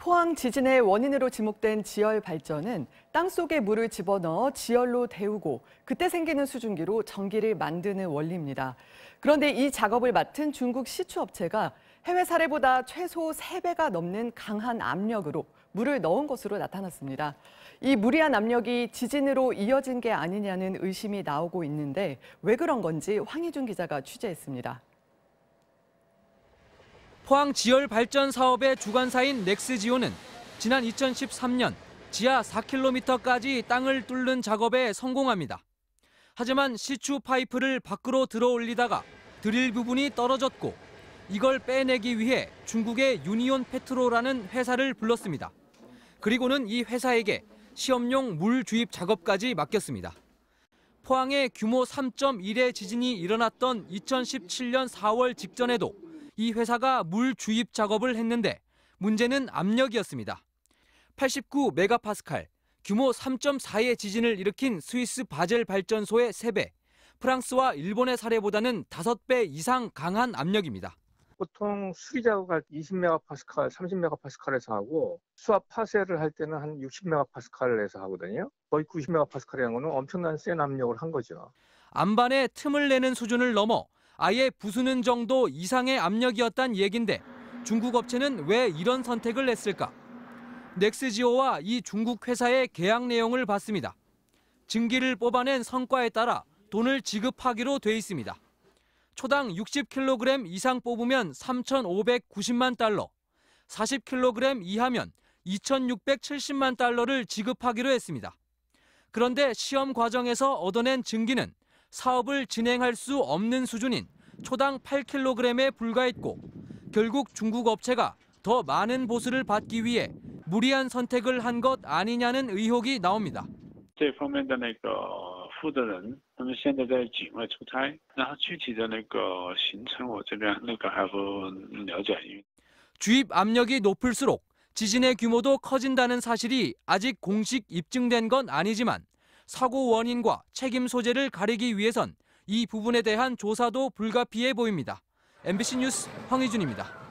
포항 지진의 원인으로 지목된 지열 발전은 땅속에 물을 집어넣어 지열로 데우고 그때 생기는 수증기로 전기를 만드는 원리입니다. 그런데 이 작업을 맡은 중국 시추업체가 해외 사례보다 최소 3배가 넘는 강한 압력으로 물을 넣은 것으로 나타났습니다. 이 무리한 압력이 지진으로 이어진 게 아니냐는 의심이 나오고 있는데 왜 그런 건지 황희준 기자가 취재했습니다. 포항 지열 발전 사업의 주관사인 넥스지오는 지난 2013년 지하 4km까지 땅을 뚫는 작업에 성공합니다. 하지만 시추 파이프를 밖으로 들어 올리다가 드릴 부분이 떨어졌고 이걸 빼내기 위해 중국의 유니온 페트로라는 회사를 불렀습니다. 그리고는 이 회사에게 시험용 물 주입 작업까지 맡겼습니다. 포항에 규모 3.1의 지진이 일어났던 2017년 4월 직전에도 이 회사가 물 주입 작업을 했는데 문제는 압력이었습니다. 89메가파스칼, 규모 3.4의 지진을 일으킨 스위스 바젤 발전소의 3배, 프랑스와 일본의 사례보다는 5배 이상 강한 압력입니다. 보통 수리 작업할 때 20메가파스칼, 30메가파스칼에서 하고 수압 파쇄를 할 때는 한 60메가파스칼에서 하거든요. 거의 90메가파스칼이라는 거는 엄청난 센 압력을 한 거죠. 안반에 틈을 내는 수준을 넘어 아예 부수는 정도 이상의 압력이었단 얘긴데 중국 업체는 왜 이런 선택을 했을까? 넥스지오와 이 중국 회사의 계약 내용을 봤습니다. 증기를 뽑아낸 성과에 따라 돈을 지급하기로 돼 있습니다. 초당 60kg 이상 뽑으면 3,590만 달러, 40kg 이하면 2,670만 달러를 지급하기로 했습니다. 그런데 시험 과정에서 얻어낸 증기는 사업을 진행할 수 없는 수준인 초당 8kg에 불과했고 결국 중국 업체가 더 많은 보수를 받기 위해 무리한 선택을 한 것 아니냐는 의혹이 나옵니다. 这方面的那个负责人，他们现在在境外出差，然后具体的那个行程我这边还不了解。 주입 압력이 높을수록 지진의 규모도 커진다는 사실이 아직 공식 입증된 건 아니지만 사고 원인과 책임 소재를 가리기 위해선 이 부분에 대한 조사도 불가피해 보입니다. MBC 뉴스 황희준입니다.